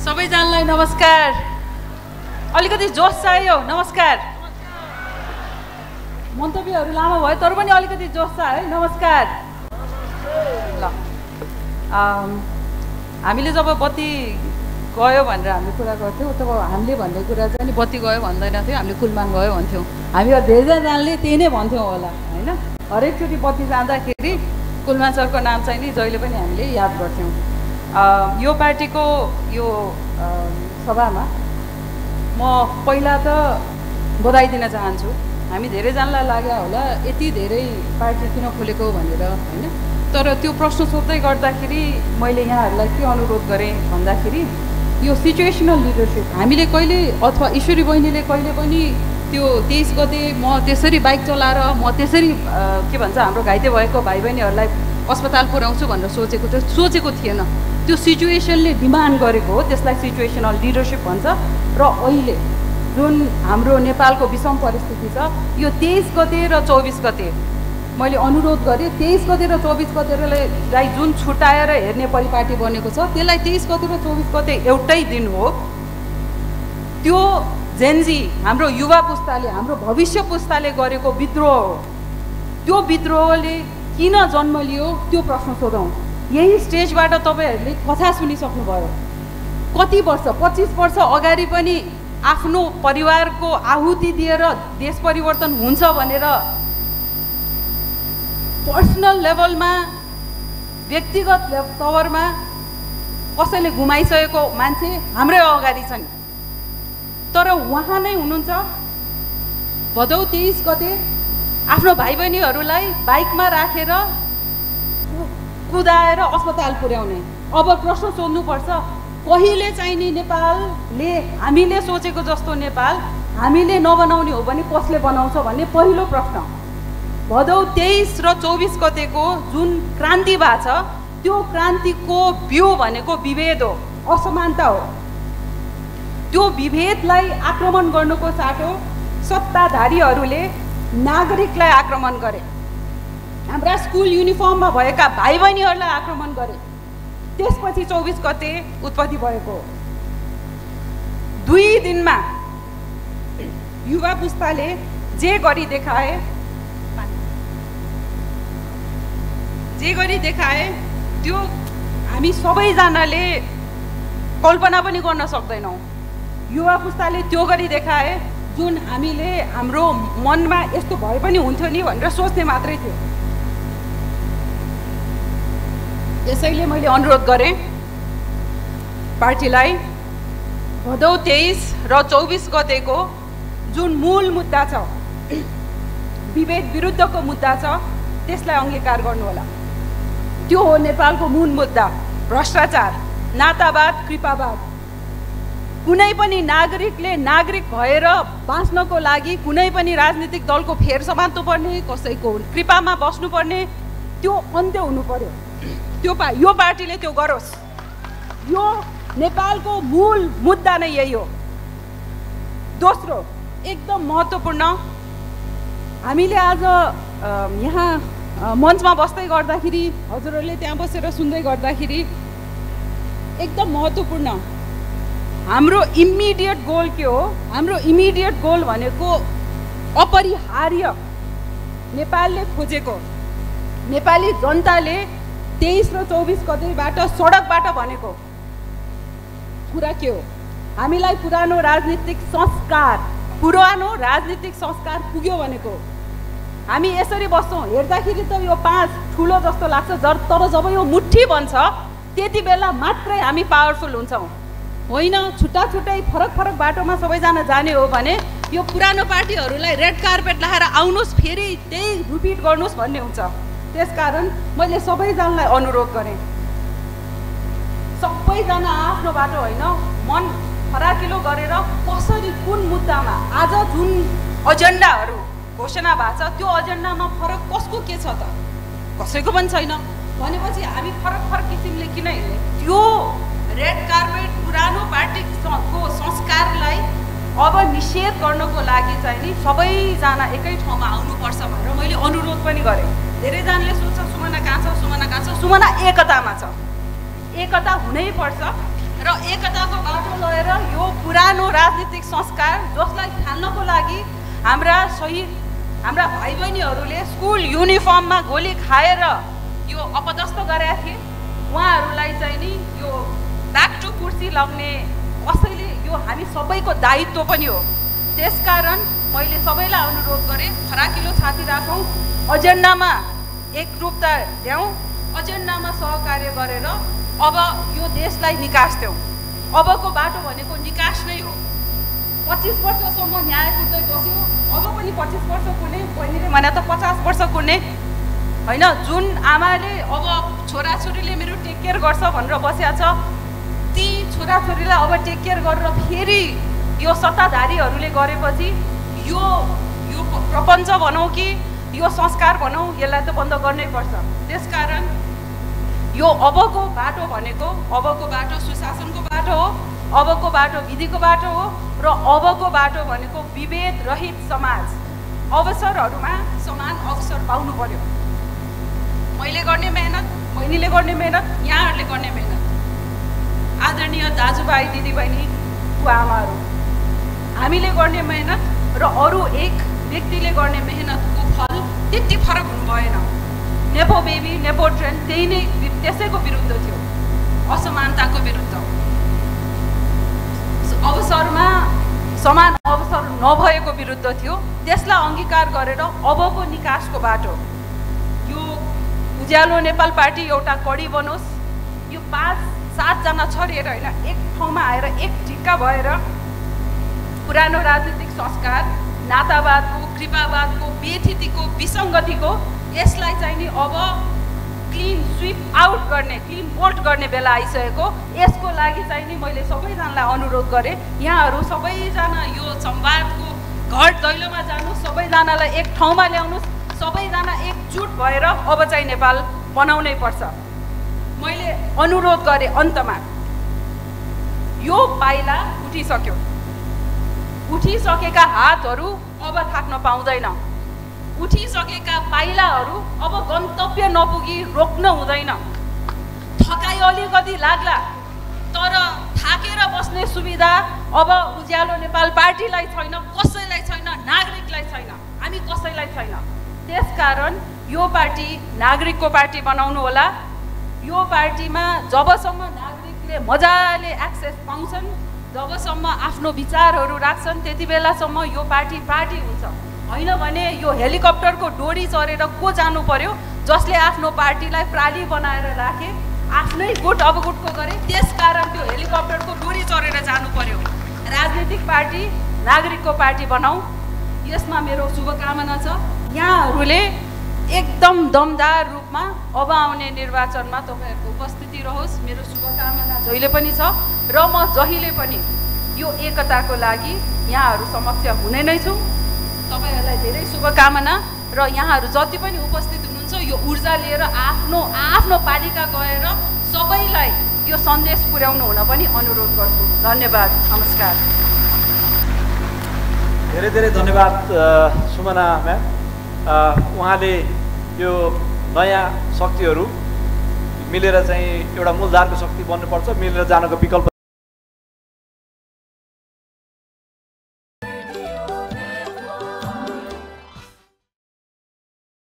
सबैजनालाई नमस्कार। अलिकति जोस चाहियो। नमस्कार। मन्तव्यहरू लामो भयो तर पनि अलिकति जोस छ है। नमस्कार। ल हामीले जब बत्ती गयो भनेर हामीले कुरा गर्थ्यौँ तब हामीले भन्ने कुरा चाहिँ नि बत्ती गयो भन्दैन थियो, हामीले कुलमान गयो भन्थ्यौँ। हामी धेरैजनाले त्यही नै भन्थ्यौँ होला होइन। हरेकचोटि बत्ती जाँदाखेरि कुलमान सरको नाम चाहिँ नि जहिले पनि हामीले याद गर्थ्यौँ। यो पार्टीको यो सभामा म पहिला त बधाई दिन चाहन्छु। हामी धेरैजनालाई लाग्यो होला यति धेरै पार्टी किन खोलेको भनेर होइन। तर त्यो प्रश्न सोध्दै गर्दाखेरि मैले यहाँहरूलाई के अनुरोध गरेँ भन्दाखेरि यो सिचुएसनल लिडरसिप हामीले कहिले अथवा ईश्वरी बहिनीले कहिले पनि त्यो 23 गते म त्यसरी बाइक चलाएर म त्यसरी के भन्छ हाम्रो घाइते भएको भाइ बहिनीहरूलाई अस्पताल पुर्याउँछु भनेर सोचेको थिएन। त्यो सिचुएसनले डिमान्ड गरेको हो, त्यसलाई सिचुएसनल लिडरसिप भन्छ। र अहिले जुन हाम्रो नेपालको विषम परिस्थिति छ यो 23 गते र 24 गते मैले अनुरोध गरेँ 23 गते र 24 गतेलाई जुन छुट्याएर हेर्ने परिपाटी बनेको छ त्यसलाई 23 गते र 24 गते एउटै दिन हो। त्यो जेनजी हाम्रो युवा पुस्ताले हाम्रो भविष्य पुस्ताले गरेको विद्रोह हो। त्यो विद्रोहले किन जन्म लियो त्यो प्रश्न सोधौँ। यही स्टेजबाट तपाईँहरूले कथा सुनिसक्नुभयो। कति वर्ष 25 वर्ष अगाडि पनि आफ्नो परिवारको आहुति दिएर देश परिवर्तन हुन्छ भनेर पर्सनल लेभलमा व्यक्तिगत तवरमा कसैले गुमाइसकेको मान्छे हाम्रै अगाडि छन्। तर उहाँ नै हुनुहुन्छ भदौ 23 गते आफ्नो भाइ बहिनीहरूलाई बाइकमा राखेर कुदाएर अस्पताल पुर्याउने। अब प्रश्न सोध्नुपर्छ कहिले चाहिने नेपालले हामीले सोचेको जस्तो नेपाल हामीले नबनाउने हो भने कसले बनाउँछ भन्ने पहिलो प्रश्न। भदौ 23 र 24 गतेको जुन क्रान्ति भएको छ त्यो क्रान्तिको बिउ भनेको विभेद हो, असमानता हो। त्यो विभेदलाई आक्रमण गर्नुको साटो सत्ताधारीहरूले नागरिकलाई आक्रमण गरे। हाम्रा स्कुल युनिफर्ममा भएका भाइ बहिनीहरूलाई आक्रमण गरे। त्यसपछि 24 गते उत्पत्ति भएको 2 दिनमा युवा पुस्ताले जे गरी देखाए त्यो हामी सबैजनाले कल्पना पनि गर्न सक्दैनौँ। युवा पुस्ताले त्यो गरी देखाए जुन हामीले हाम्रो मनमा यस्तो भए पनि हुन्थ्यो नि भनेर सोच्ने मात्रै थियो। यसैले मैले अनुरोध गरेँ पार्टीलाई भदौ 23 र 24 गतेको जुन मूल मुद्दा छ विभेद विरुद्धको मुद्दा छ त्यसलाई अङ्गीकार गर्नुहोला। त्यो हो नेपालको मूल मुद्दा भ्रष्टाचार, नातावाद, कृपावाद। कुनै पनि नागरिकले नागरिक भएर बाँच्नको लागि कुनै पनि राजनीतिक दलको फेर समात्नु पर्ने, कसैको कृपामा बस्नुपर्ने त्यो अन्त्य हुनु पर्यो। यो पार्टीले त्यो गरोस्। यो नेपालको मूल मुद्दा नै यही हो। दोस्रो एकदम महत्त्वपूर्ण, हामीले आज यहाँ मञ्चमा बस्दै गर्दाखेरि हजुरहरूले त्यहाँ बसेर सुन्दै गर्दाखेरि एकदम महत्त्वपूर्ण हाम्रो इमिडिएट गोल के हो? हाम्रो इमिडिएट गोल भनेको अपरिहार्य नेपालले खोजेको नेपाली जनताले 23 र 24 गतेबाट सडकबाट भनेको कुरा के हो? हामीलाई पुरानो राजनीतिक संस्कार पुग्यो भनेको। हामी यसरी बस्छौँ हेर्दाखेरि त यो 5 ठुलो जस्तो लाग्छ, तर जब यो मुट्ठी बन्छ त्यति बेला मात्रै हामी पावरफुल हुन्छौँ। होइन छुट्टा छुट्टै फरक फरक बाटोमा सबैजना जाने हो भने यो पुरानो पार्टीहरूलाई रेड कार्पेट लगाएर आउनुहोस् फेरि त्यही रिपिट गर्नुहोस् भन्ने हुन्छ। त्यसकारण मैले सबैजनालाई अनुरोध गरेँ सबैजना आफ्नो बाटो होइन मन फराकिलो गरेर कसरी कुन मुद्दामा आज जुन एजेन्डाहरू घोषणा भएको छ त्यो एजेन्डामा फरक कसको के छ त? कसैको पनि छैन भनेपछि हामी फरक किसिमले किन हिँड्ने? त्यो रेड कार्पेट पुरानो पार्टीको संस्कारलाई अब निषेध गर्नको लागि चाहिँ नि सबैजना एकै ठाउँमा आउनुपर्छ भनेर मैले अनुरोध पनि गरेँ। धेरैजनाले सोध्छ सुमना कहाँ छ? सुमना एकतामा छ। एकता हुनै पर्छ। र एकताको बाटो लगेर यो पुरानो राजनीतिक संस्कार जसलाई थाल्नको लागि हाम्रा भाइ बहिनीहरूले स्कुल युनिफर्ममा गोली खाएर यो अपदस्थ गरेका थिए, उहाँहरूलाई चाहिँ नि यो ब्याक टु कुर्सी लग्ने कसैले यो हामी सबैको दायित्व पनि हो। त्यसकारण मैले सबैलाई अनुरोध गरेँ, फराकिलो छाती राखौँ, एजेन्डामा एकरूपता ल्याउँ, एजेन्डामा सहकार्य गरेर अब यो देशलाई निकास देऊ। अबको बाटो भनेको निकास नै हो। 25 वर्षसम्म न्याय कुर्दै बस्यो, अब पनि 25 वर्ष कुर्ने, बहिनीले भने त 50 वर्ष कुर्ने होइन। जुन आमाले अब छोराछोरीले मेरो टेक केयर गर्छ भनेर बसेको छ, ती छोराछोरीलाई अब टेक केयर गरेर फेरि यो सत्ताधारीहरूले गरेपछि यो प्रपञ्च भनौँ कि यो संस्कार भनौँ, यसलाई त बन्द गर्नै पर्छ। त्यसकारण यो अबको बाटो भनेको, अबको बाटो सुशासनको बाटो हो, अबको बाटो विधिको बाटो हो र अबको बाटो भनेको विभेद रहित समाज, अवसरहरूमा समान अवसर पाउनु पर्यो। मैले गर्ने मेहनत, बहिनीले गर्ने मेहनत, यहाँहरूले गर्ने मेहनत, आदरणीय दाजुभाइ दिदीबहिनीको आमाहरू, हामीले गर्ने मेहनत र अरू एक व्यक्तिले गर्ने मेहनतको फल त्यति फरक हुनु भएन। नेपो बेबी, नेपो ट्रेन्ड त्यही नै त्यसैको विरुद्ध थियो, असमानताको विरुद्ध। अवसरमा समान अवसर नभएको विरुद्ध थियो। त्यसलाई अङ्गीकार गरेर अबको निकासको बाटो, यो उज्यालो नेपाल पार्टी एउटा कडी बनोस्। यो 5-7 जना छरेर होइन, एक ठाउँमा आएर एक ढिक्का भएर पुरानो राजनीतिक संस्कार, नातावादको, कृपावादको, बेथितिको, विसङ्गतिको यसलाई चाहिँ नि अब क्लिन स्विप आउट गर्ने, क्लिन बोल्ट गर्ने बेला आइसकेको। यसको लागि चाहिँ नि मैले सबैजनालाई अनुरोध गरेँ, यहाँहरू सबैजना यो संवादको घर दैलोमा जानुहोस्, सबैजनालाई एक ठाउँमा ल्याउनुहोस्, सबैजना एकजुट भएर अब चाहिँ नेपाल बनाउनै पर्छ। मैले अनुरोध गरेँ, अन्तमा यो पाइला उठिसक्यो, उठिसकेका हातहरू अब थाक्न पाउँदैन, उठिसकेका पाइलाहरू अब गन्तव्य नपुगी रोक्न हुँदैन। थकाइ अलिकति लाग्ला, तर थाकेर बस्ने सुविधा अब उज्यालो नेपाल पार्टीलाई छैन, कसैलाई छैन, नागरिकलाई छैन, हामी कसैलाई छैन। त्यसकारण यो पार्टी नागरिकको पार्टी बनाउनु होला। यो पार्टीमा जबसम्म नागरिकले मजाले एक्सेस पाउँछन्, जबसम्म आफ्नो विचारहरू राख्छन्, त्यति बेलासम्म यो पार्टी हुन्छ। होइन भने यो हेलिकप्टरको डोरी चढेर को जानु पर्यो, जसले आफ्नो पार्टीलाई प्राली बनाएर राखे, आफ्नै गुट अवगुटको गरे, त्यसकारण त्यो हेलिकप्टरको डोरी चढेर जानु पर्यो। राजनीतिक पार्टी नागरिकको पार्टी बनाऊ, यसमा मेरो शुभकामना छ। यहाँहरूले एकदम दमदार रूपमा अब आउने निर्वाचनमा तपाईँहरूको उपस्थिति रहोस्, मेरो शुभकामना जहिले पनि छ। र म जहिले पनि यो एकताको लागि यहाँहरू समक्ष हुने नै छु। तपाईहरूलाई धेरै शुभकामना। र यहाँहरू जति पनि उपस्थित हुनुहुन्छ, यो ऊर्जा लिएर आफ्नो पालिका गएर सबैलाई यो सन्देश पुर्याउनु हुन पनि अनुरोध गर्छु। धन्यवाद, नमस्कार। धेरै धेरै धन्यवाद सुमना म्याम। उहाँले यो नयाँ शक्तिहरू मिलेर चाहिँ एउटा मूलधारको शक्ति बन्नुपर्छ, मिलेर जानको विकल्प